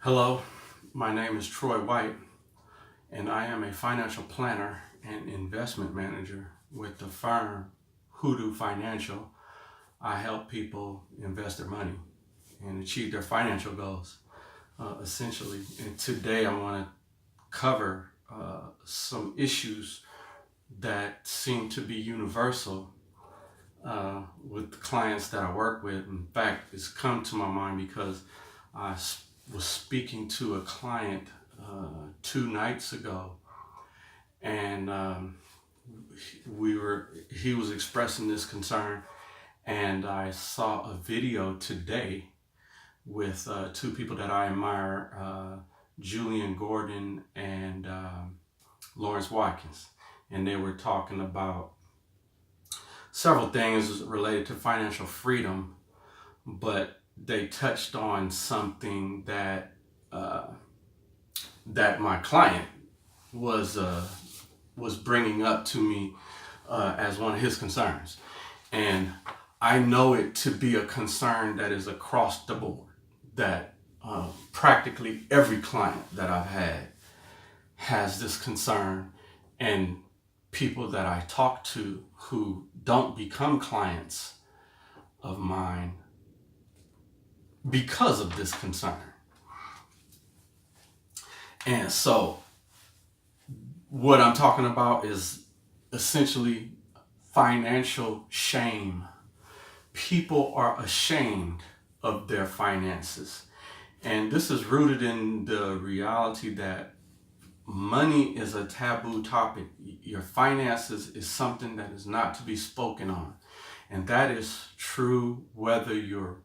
Hello, my name is Troy White, and I am a financial planner and investment manager with the firm Hoodoo Financial. I help people invest their money and achieve their financial goals, essentially. And today I want to cover some issues that seem to be universal with the clients that I work with. In fact, it's come to my mind because was speaking to a client 2 nights ago, and he was expressing this concern, and I saw a video today with two people that I admire, Julian Gordon and Lawrence Watkins, and they were talking about several things related to financial freedom, but they touched on something that my client was bringing up to me as one of his concerns, and I know it to be a concern that is across the board. That practically every client that I've had has this concern, and people that I talk to who don't become clients of mine because of this concern. And so what I'm talking about is essentially financial shame. People are ashamed of their finances. And this is rooted in the reality that money is a taboo topic. Your finances is something that is not to be spoken on. And that is true whether you're,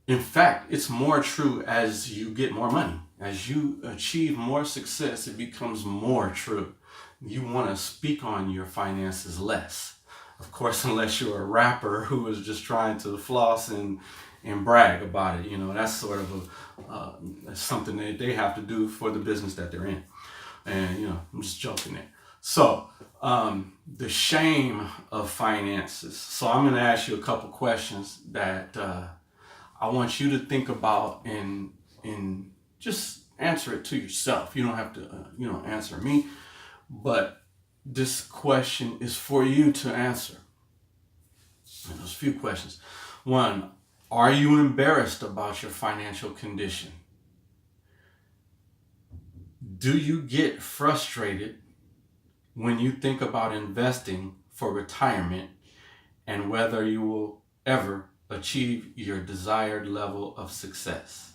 in fact, it's more true as you get more money. As you achieve more success, it becomes more true. You want to speak on your finances less. Of course, unless you're a rapper who is just trying to floss and brag about it. That's sort of something that they have to do for the business that they're in. And, I'm just joking there. So, the shame of finances. So I'm going to ask you a couple questions that I want you to think about and just answer it to yourself. You don't have to, answer me, but this question is for you to answer. And there's a few questions. One, are you embarrassed about your financial condition? Do you get frustrated when you think about investing for retirement and whether you will ever achieve your desired level of success?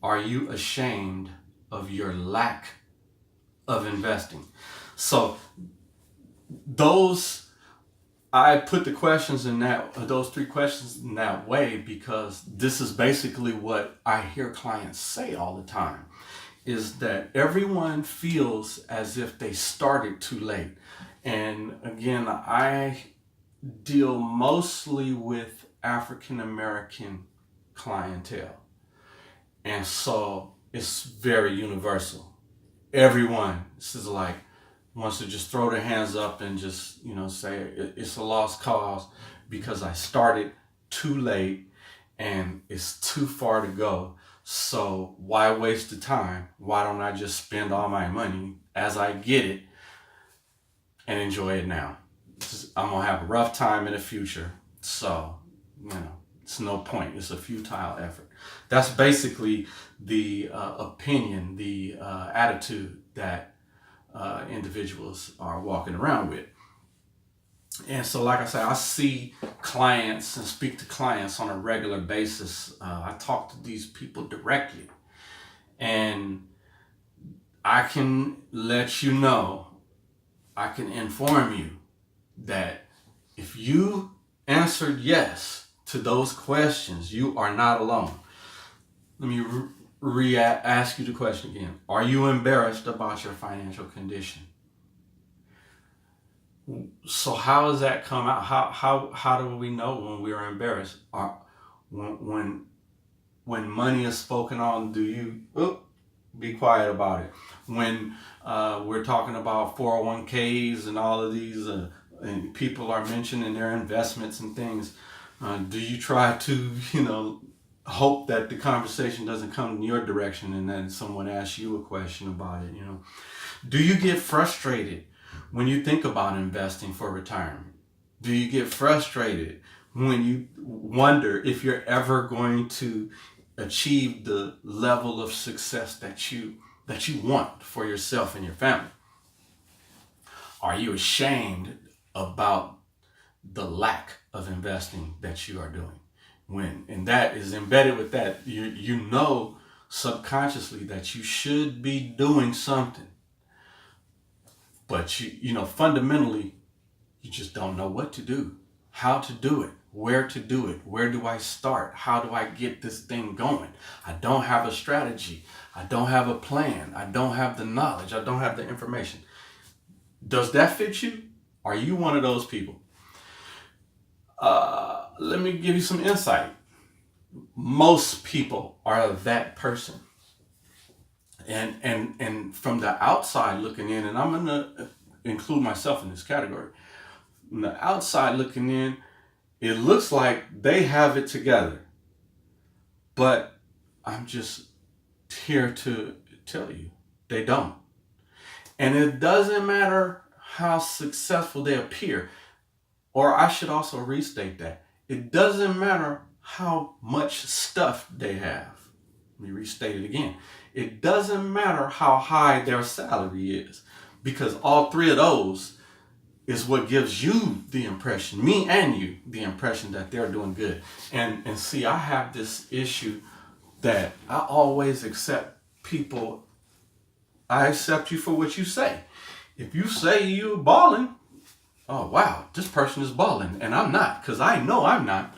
Are you ashamed of your lack of investing? So I put the questions in those three questions in that way because this is basically what I hear clients say all the time, is that everyone feels as if they started too late. And again, I deal mostly with African American clientele. And so it's very universal. Everyone, this is like, wants to just throw their hands up and just, say it's a lost cause because I started too late and it's too far to go. So why waste the time? Why don't I just spend all my money as I get it and enjoy it now? I'm going to have a rough time in the future. So, it's no point. It's a futile effort. That's basically the opinion, the attitude that individuals are walking around with. And so, like I said, I see clients and speak to clients on a regular basis. I talk to these people directly, and I can let you know, I can inform you that if you answered yes to those questions, you are not alone. Let me ask you the question again. Are you embarrassed about your financial condition? So how does that come out? How do we know when we are embarrassed? When money is spoken on, do you be quiet about it? When we're talking about 401ks and all of these, and people are mentioning their investments and things, do you try to hope that the conversation doesn't come in your direction and then someone asks you a question about it. Do you get frustrated when you think about investing for retirement? Do you get frustrated when you wonder if you're ever going to achieve the level of success that you want for yourself and your family? Are you ashamed about the lack of investing that you are doing? And that is embedded with that, you know subconsciously that you should be doing something, but fundamentally you just don't know what to do, how to do it, where to do it, where do I start, how do I get this thing going? I don't have a strategy, I don't have a plan, I don't have the knowledge, I don't have the information. Does that fit you? Are you one of those people? Let me give you some insight. Most people are that person. And from the outside looking in, and I'm going to include myself in this category. From the outside looking in, it looks like they have it together. But I'm just here to tell you, they don't. And it doesn't matter how successful they appear, or I should also restate that. It doesn't matter how much stuff they have. Let me restate it again. It doesn't matter how high their salary is, because all three of those is what gives you the impression, me and you, the impression that they're doing good. And see, I have this issue that I always accept people. I accept you for what you say. If you say you're balling, oh wow, this person is balling, and I'm not, because I know I'm not.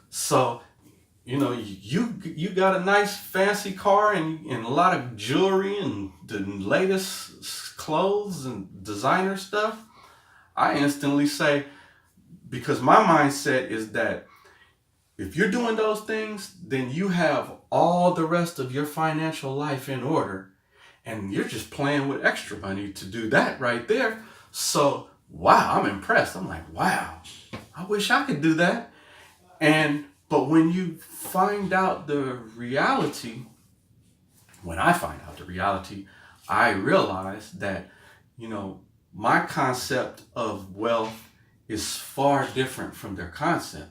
So, you got a nice fancy car and a lot of jewelry and the latest clothes and designer stuff. I instantly say, because my mindset is that if you're doing those things, then you have all the rest of your financial life in order, and you're just playing with extra money to do that right there. So, wow, I'm impressed. I'm like, wow, I wish I could do that. But when you find out the reality, when I find out the reality, I realize that, my concept of wealth is far different from their concept.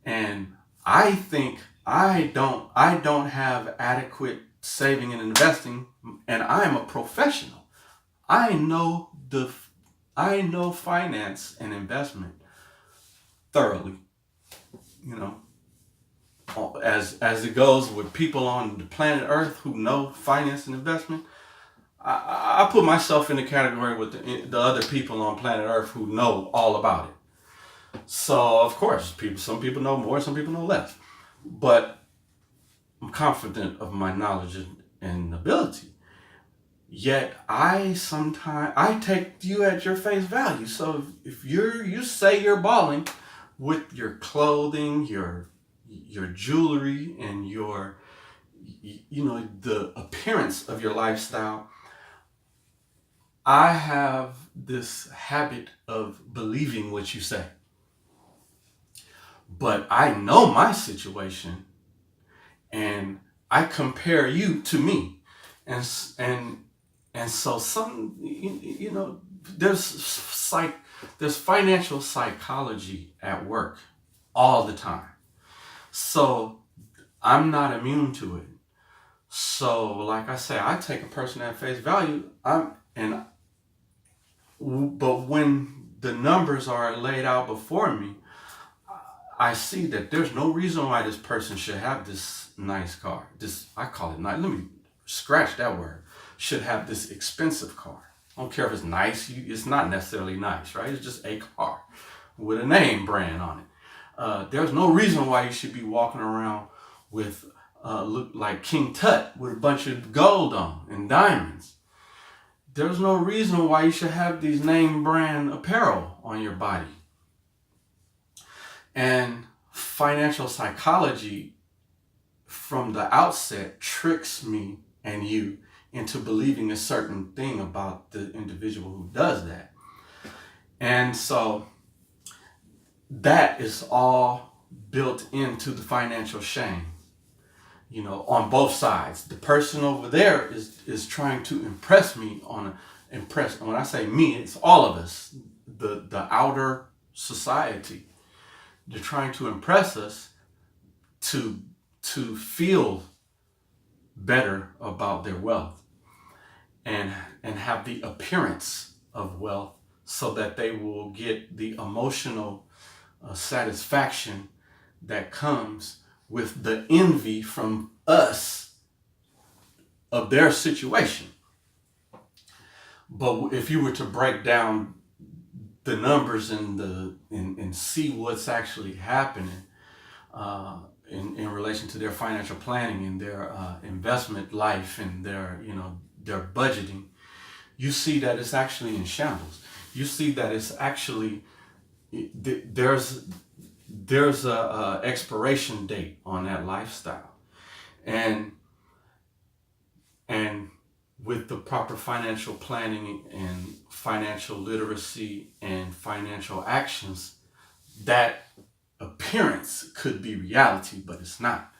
And I think I don't have adequate saving and investing, and I'm a professional. I know finance and investment thoroughly. As it goes with people on the planet Earth who know finance and investment, I put myself in the category with the other people on planet Earth who know all about it. So of course, some people know more, some people know less, but I'm confident of my knowledge and ability. Yet I take you at your face value. So if you say you're balling with your clothing, your jewelry, and the appearance of your lifestyle, I have this habit of believing what you say. But I know my situation, and I compare you to me, and so there's financial psychology at work all the time. So I'm not immune to it. So like I say, I take a person at face value. But when the numbers are laid out before me, I see that there's no reason why this person should have this nice car. I call it nice. Let me scratch that word. Should have this expensive car. I don't care if it's nice. It's not necessarily nice, right? It's just a car with a name brand on it. There's no reason why you should be walking around with look like King Tut with a bunch of gold on and diamonds. There's no reason why you should have these name brand apparel on your body. And financial psychology from the outset tricks me and you into believing a certain thing about the individual who does that. And so that is all built into the financial shame. on both sides. The person over there is trying to impress me impress. When I say me, it's all of us, the outer society. They're trying to impress us to feel better about their wealth and have the appearance of wealth, so that they will get the emotional satisfaction that comes with the envy from us of their situation. But if you were to break down the numbers and see what's actually happening in relation to their financial planning and their investment life and their budgeting, you see that it's actually in shambles. You see that it's actually there's a expiration date on that lifestyle, and with the proper financial planning and financial literacy and financial actions, that appearance could be reality, but it's not.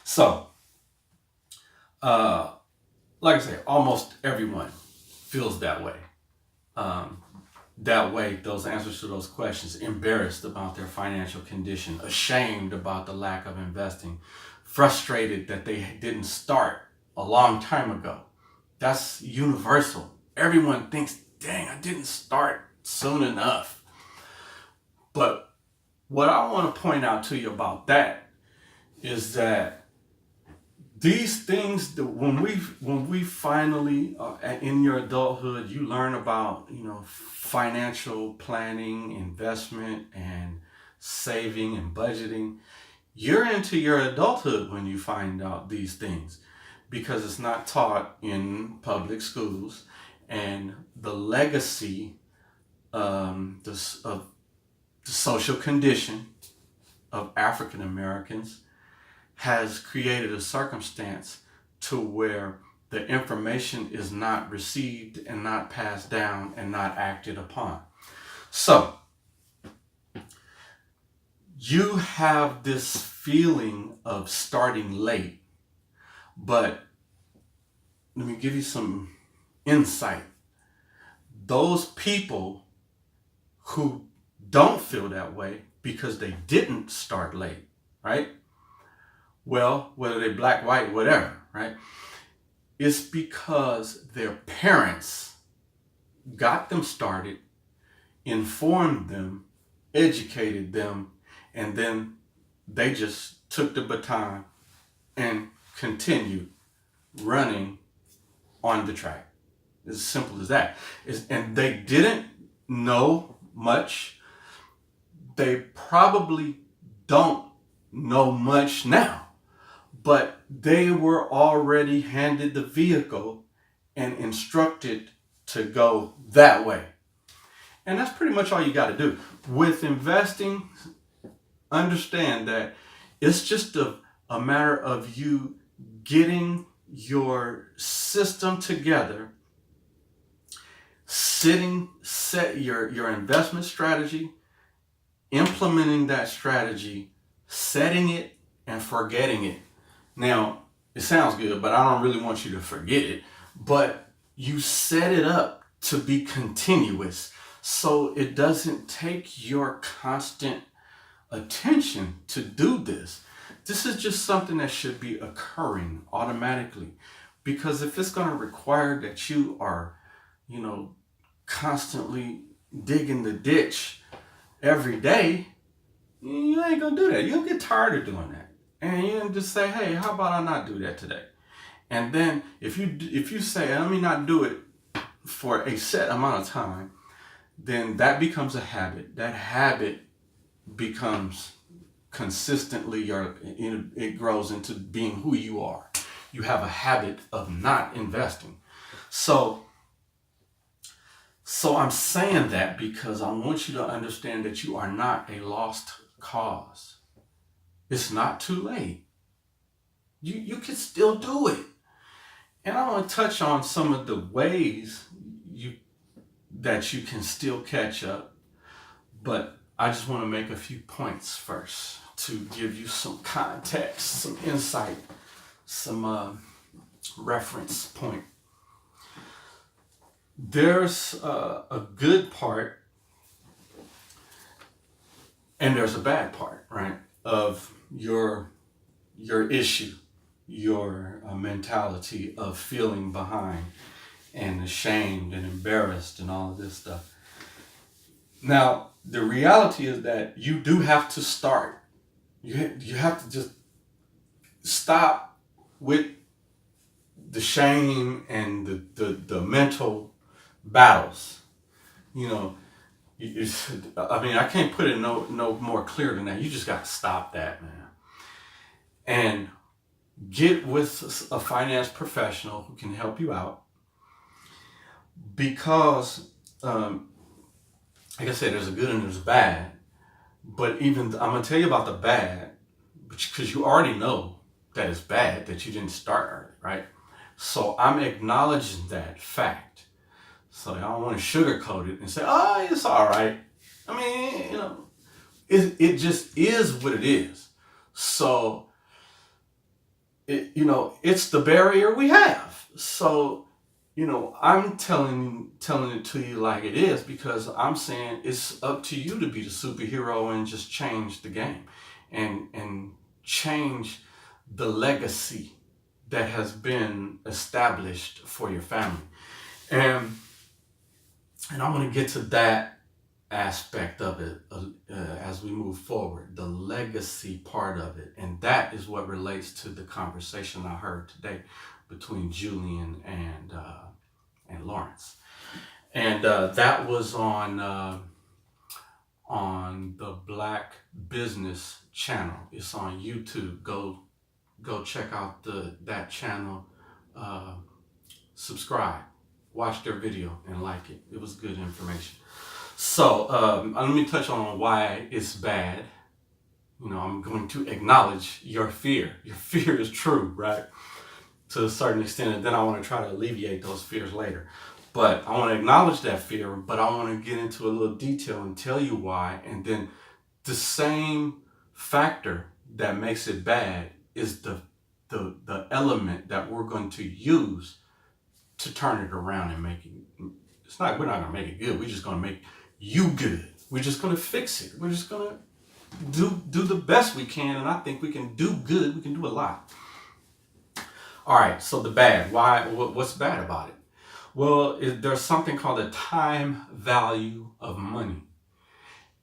So, like I say, almost everyone feels that way. Those answers to those questions, embarrassed about their financial condition, ashamed about the lack of investing, frustrated that they didn't start a long time ago. That's universal. Everyone thinks, dang, I didn't start soon enough. But what I want to point out to you about that is that these things, when we finally in your adulthood, you learn about financial planning, investment, and saving and budgeting. You're into your adulthood when you find out these things, because it's not taught in public schools, and the legacy of the social condition of African Americans has created a circumstance to where the information is not received and not passed down and not acted upon. So you have this feeling of starting late, but let me give you some insight. Those people who don't feel that way because they didn't start late, right? Well, whether they're black, white, whatever, right? It's because their parents got them started, informed them, educated them, and then they just took the baton and continued running on the track. It's as simple as that. And they didn't know much. They probably don't know much now. But they were already handed the vehicle and instructed to go that way. And that's pretty much all you got to do. With investing, understand that it's just a matter of you getting your system together, set your investment strategy, implementing that strategy, setting it, and forgetting it. Now, it sounds good, but I don't really want you to forget it. But you set it up to be continuous, so it doesn't take your constant attention to do this. This is just something that should be occurring automatically. Because if it's going to require that you are, constantly digging the ditch every day, you ain't going to do that. You'll get tired of doing that. And you just say, hey, how about I not do that today? And then if you say, let me not do it for a set amount of time, then that becomes a habit. That habit becomes consistently, it grows into being who you are. You have a habit of not investing. So I'm saying that because I want you to understand that you are not a lost cause. It's not too late. You can still do it. And I want to touch on some of the ways that you can still catch up. But I just want to make a few points first. to give you some context, some insight, some reference point. There's a good part and there's a bad part, right, of your issue, your mentality of feeling behind and ashamed and embarrassed and all of this stuff. Now, the reality is that you do have to start. You have to just stop with the shame and the mental battles. You know, I mean, I can't put it no more clear than that. You just got to stop that, man. And get with a finance professional who can help you out. Because, like I said, there's a good and there's a bad. But even, I'm going to tell you about the bad, because you already know that it's bad, that you didn't start early, right? So I'm acknowledging that fact. So I don't want to sugarcoat it and say, oh, it's all right. I mean, you know, it just is what it is. So, it's the barrier we have. So, I'm telling it to you like it is, because I'm saying it's up to you to be the superhero and just change the game and change the legacy that has been established for your family. And I want to get to that aspect of it as we move forward, the legacy part of it. And that is what relates to the conversation I heard today between Julian and Lawrence. And that was on the Black Business channel. It's on YouTube. Go check out that channel. Subscribe, watch their video, and like it. It was good information. So let me touch on why it's bad. I'm going to acknowledge your fear. Your fear is true, right? To a certain extent, and then I want to try to alleviate those fears later. But I want to acknowledge that fear, but I want to get into a little detail and tell you why. And then the same factor that makes it bad is the element that we're going to use to turn it around and make it. We're not going to make it good. We're just going to make you good. We're just going to fix it. We're just going to do the best we can. And I think we can do good. We can do a lot. All right. So the bad, what's bad about it? Well, there's something called the time value of money.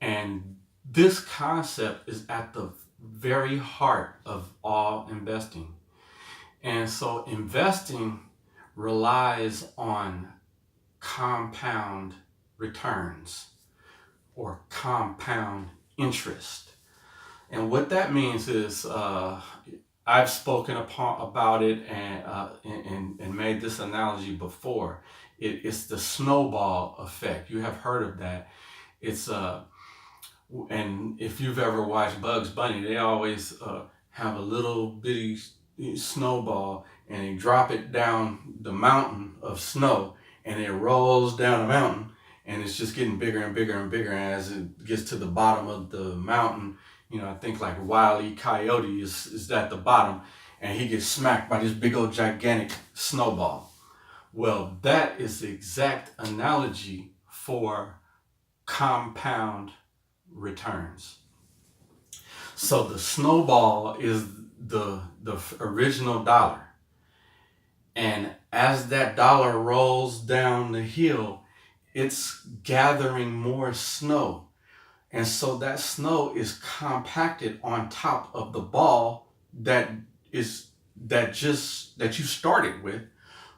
And this concept is at the very heart of all investing. And so investing relies on compound returns or compound interest. And what that means is, I've spoken about it and made this analogy before. It's the snowball effect. You have heard of that. It's and if you've ever watched Bugs Bunny, they always have a little bitty snowball and they drop it down the mountain of snow and it rolls down the mountain and it's just getting bigger and bigger and bigger. And as it gets to the bottom of the mountain, I think like Wile E. Coyote is at the bottom and he gets smacked by this big old gigantic snowball. Well, that is the exact analogy for compound returns. So the snowball is the original dollar. And as that dollar rolls down the hill, it's gathering more snow. And so that snow is compacted on top of the ball that you started with,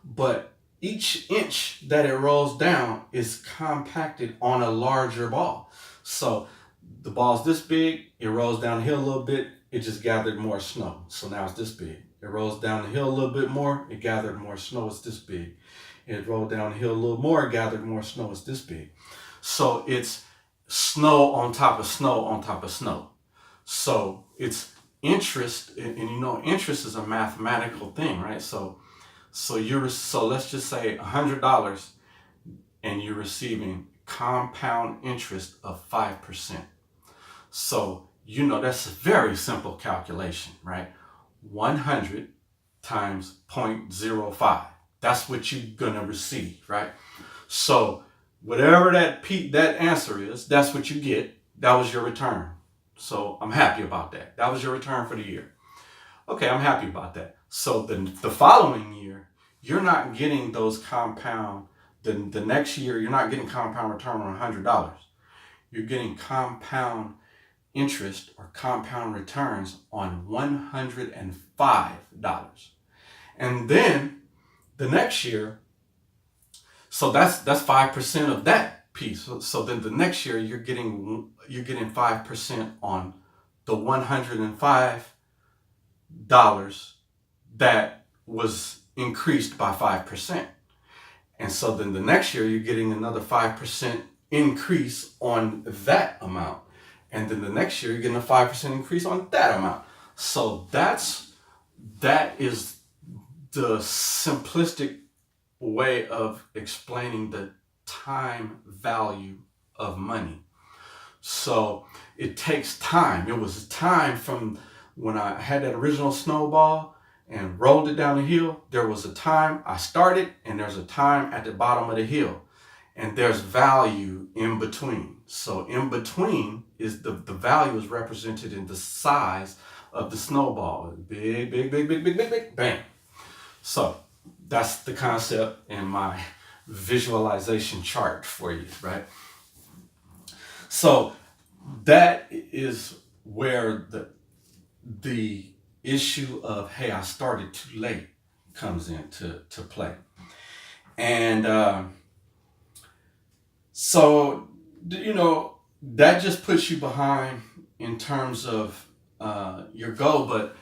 but each inch that it rolls down is compacted on a larger ball. So the ball's this big, it rolls down the hill a little bit, it just gathered more snow. So now it's this big. It rolls down the hill a little bit more, it gathered more snow, it's this big. It rolled down the hill a little more, it gathered more snow, it's this big. So it's snow on top of snow on top of snow. So it's interest, and interest is a mathematical thing, right? So let's just say $100 and you're receiving compound interest of 5%. So that's a very simple calculation, right? 100 times 0.05. That's what you're gonna receive, right? So whatever that answer is, that's what you get. That was your return. So I'm happy about that. That was your return for the year. Okay, I'm happy about that. So the following year, you're not getting those compound. The next year, you're not getting compound return on $100. You're getting compound interest or compound returns on $105. And then the next year, so that's 5% of that piece. So then the next year you're getting 5% on the $105 that was increased by 5%. And so then the next year you're getting another 5% increase on that amount. And then the next year you're getting a 5% increase on that amount. So that is the simplistic way of explaining the time value of money. So it takes time. It was time from when I had that original snowball and rolled it down the hill. There was a time I started and there's a time at the bottom of the hill. And there's value in between. So in between is the value is represented in the size of the snowball. Big, big, big, big, big, big, big, bam. So that's the concept in my visualization chart for you, right? So that is where the issue of, hey, I started too late comes into play. And so, that just puts you behind in terms of your goal, but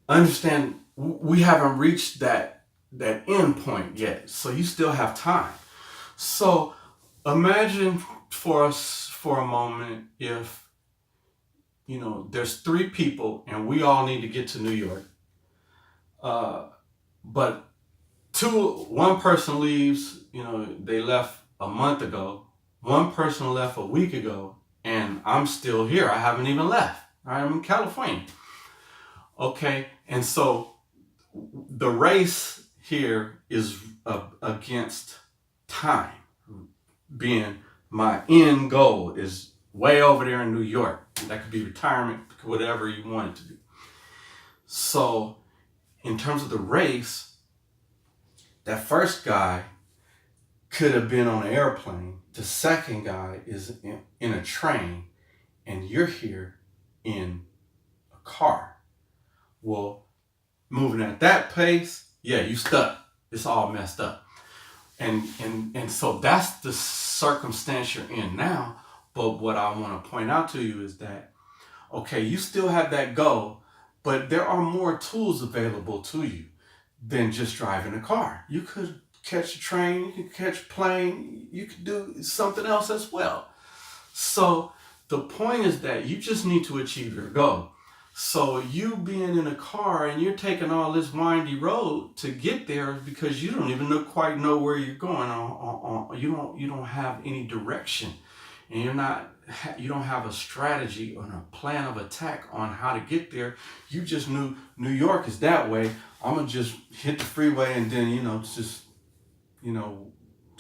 understand we haven't reached that end point yet. So you still have time. So imagine for us for a moment if, there's 3 people and we all need to get to New York. But one person leaves, they left a month ago. One person left a week ago, and I'm still here. I haven't even left. Right? I'm in California. Okay, and so the race here is against time, being my end goal is way over there in New York. That could be retirement, whatever you want it to be. So in terms of the race, that first guy could have been on an airplane. The second guy is in a train, and you're here in a car. Well, moving at that pace, yeah, you stuck. It's all messed up. And so that's the circumstance you're in now. But what I want to point out to you is that, okay, you still have that goal, but there are more tools available to you than just driving a car. You could catch a train, you could catch a plane, you could do something else as well. So the point is that you just need to achieve your goal. So you being in a car and you're taking all this windy road to get there because you don't even quite know where you're going. You don't have any direction, and you don't have a strategy or a plan of attack on how to get there. You just knew New York is that way. I'm gonna just hit the freeway and then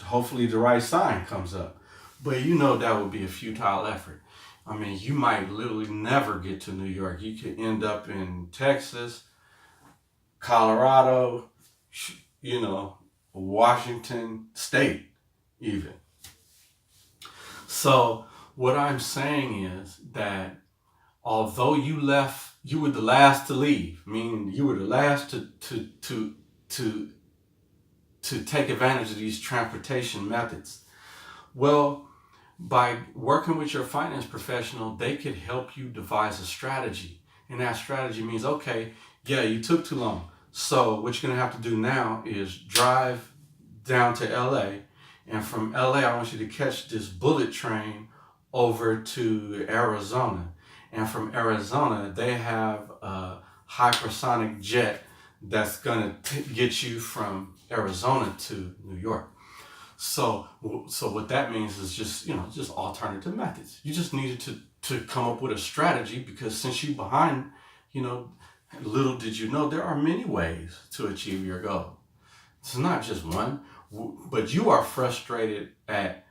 hopefully the right sign comes up. But that would be a futile effort. I mean, you might literally never get to New York. You could end up in Texas, Colorado, Washington State even. So what I'm saying is that although you were the last to leave, meaning you were the last to take advantage of these transportation methods. Well, by working with your finance professional, they could help you devise a strategy. And that strategy means, okay, yeah, you took too long. So what you're going to have to do now is drive down to LA. And from LA, I want you to catch this bullet train over to Arizona. And from Arizona, they have a hypersonic jet that's going to get you from Arizona to New York. So what that means is just alternative methods. You just needed to come up with a strategy, because since you behind, you know, little did you know there are many ways to achieve your goal. It's not just one, but you are frustrated at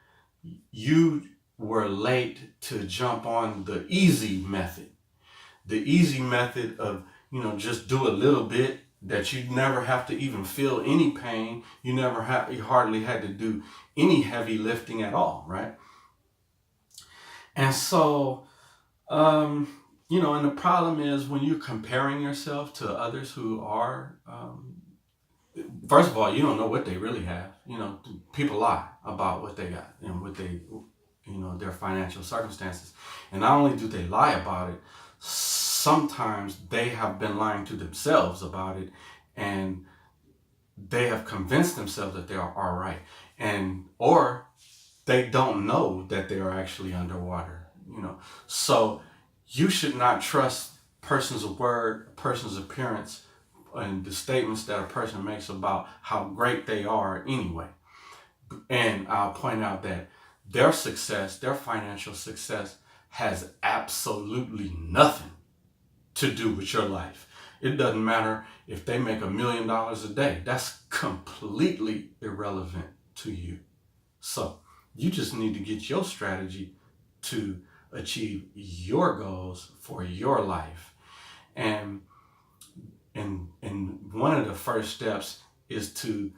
you were late to jump on the easy method. The easy method of, just do a little bit that you never have to even feel any pain. You hardly had to do any heavy lifting at all, right? And so, and the problem is when you're comparing yourself to others who are, first of all, you don't know what they really have. People lie about what they got and what they, their financial circumstances. And not only do they lie about it, sometimes they have been lying to themselves about it, and they have convinced themselves that they are all right, or they don't know that they are actually underwater. So you should not trust person's word, person's appearance, and the statements that a person makes about how great they are anyway. And I'll point out that their success, their financial success, has absolutely nothing to do with your life. It doesn't matter if they make $1 million a day. That's completely irrelevant to you. So you just need to get your strategy to achieve your goals for your life. And one of the first steps is to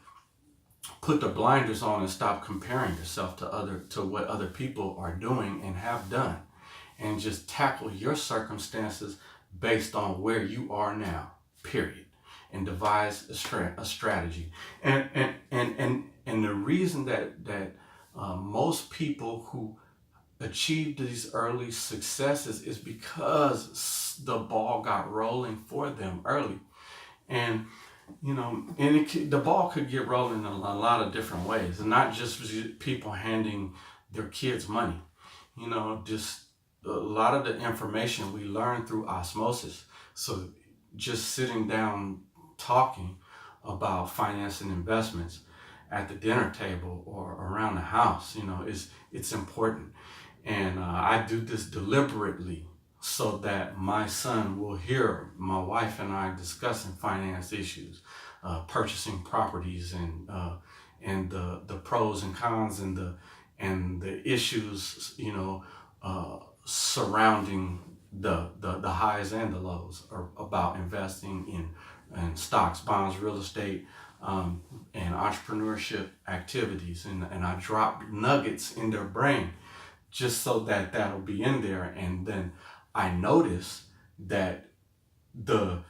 put the blinders on and stop comparing yourself to what other people are doing and have done, and just tackle your circumstances based on where you are now, period, and devise a strategy. And the reason that most people who achieve these early successes is because the ball got rolling for them early. And the ball could get rolling in a lot of different ways, and not just people handing their kids money. Just a lot of the information we learn through osmosis. So just sitting down talking about finance and investments at the dinner table or around the house, it's important. And I do this deliberately so that my son will hear my wife and I discussing finance issues, purchasing properties, and the pros and cons, and the issues, surrounding the highs and the lows, or about investing in stocks, bonds, real estate, and entrepreneurship activities. And I drop nuggets in their brain just so that that'll be in there. And then I notice that the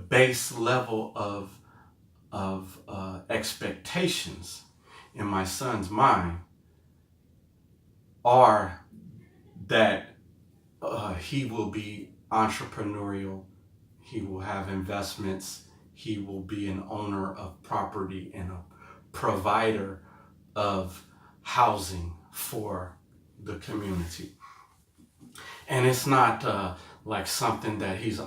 base level of expectations in my son's mind are that he will be entrepreneurial, he will have investments, he will be an owner of property and a provider of housing for the community. And it's not like something that he's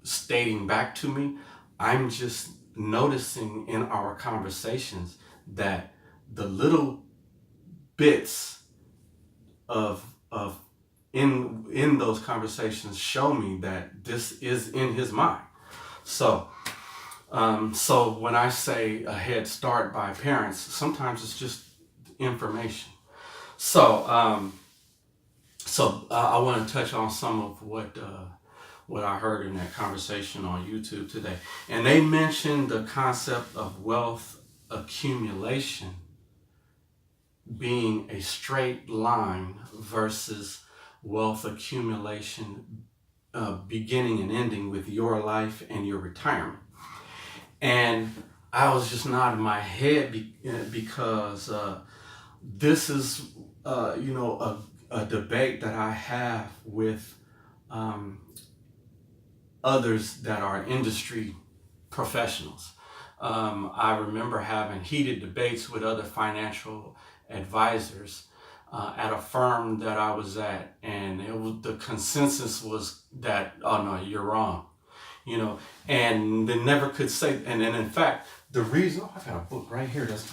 stating back to me. I'm just noticing in our conversations that the little bits of in those conversations show me that this is in his mind. So when I say a head start by parents, sometimes it's just information. So I want to touch on some of what I heard in that conversation on YouTube today. And they mentioned the concept of wealth accumulation being a straight line versus wealth accumulation beginning and ending with your life and your retirement. And I was just nodding my head because this is a debate that I have with others that are industry professionals. I remember having heated debates with other financial advisors at a firm that I was at, and the consensus was that, oh no, you're wrong, and they never could say. And in fact, the reason, I got a book right here that's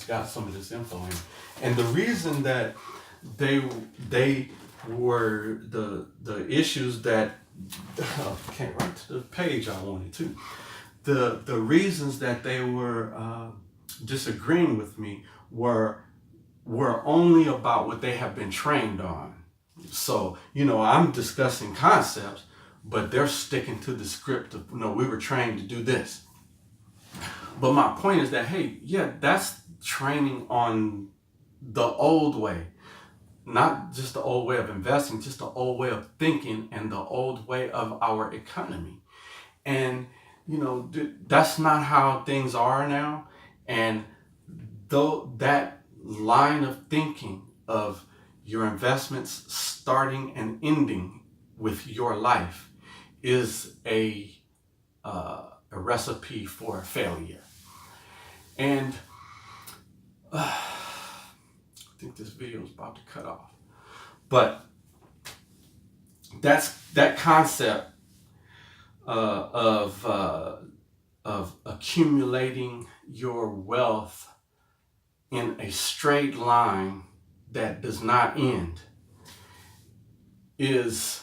got some of this info in it, and the reason that they were the issues that I can't write to the page I wanted to. The reasons that they were disagreeing with me were only about what they have been trained on. So, I'm discussing concepts, but they're sticking to the script of, we were trained to do this. But my point is that, hey, yeah, that's training on the old way, not just the old way of investing, just the old way of thinking and the old way of our economy. And, that's not how things are now. And though that line of thinking of your investments starting and ending with your life is a recipe for failure. And I think this video is about to cut off. But that concept of accumulating your wealth in a straight line that does not end is,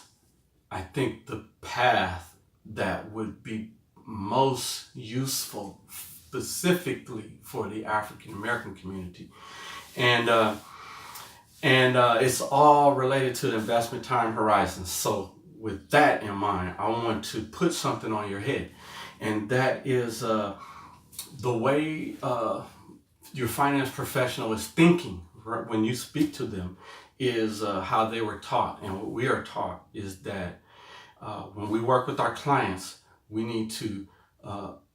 I think, the path that would be most useful specifically for the African American community. And it's all related to the investment time horizon. So with that in mind, I want to put something on your head, and that is the way your finance professional is thinking when you speak to them is how they were taught. And what we are taught is that when we work with our clients, we need to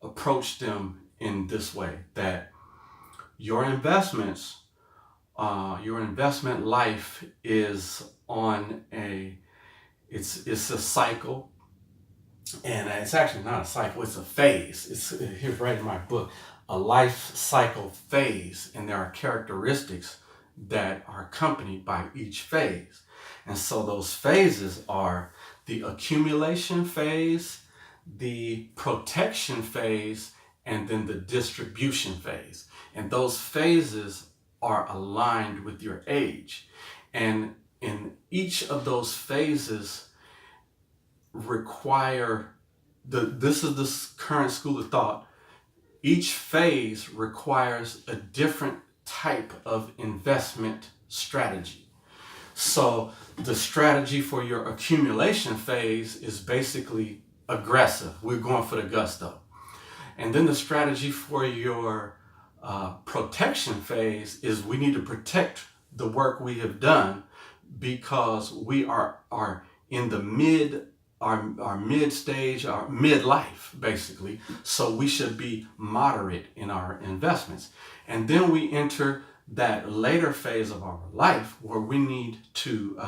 approach them in this way, that your investment life is on it's a cycle. And it's actually not a cycle, it's a phase. It's here right in my book, a life cycle phase. And there are characteristics that are accompanied by each phase. And so those phases are the accumulation phase, the protection phase, and then the distribution phase. And those phases are aligned with your age. And in each of those phases require this is the current school of thought. Each phase requires a different type of investment strategy. So the strategy for your accumulation phase is basically aggressive. We're going for the gusto. And then the strategy for your protection phase is we need to protect the work we have done because we are in the our mid stage, our midlife, basically. So we should be moderate in our investments. And then we enter that later phase of our life where we need to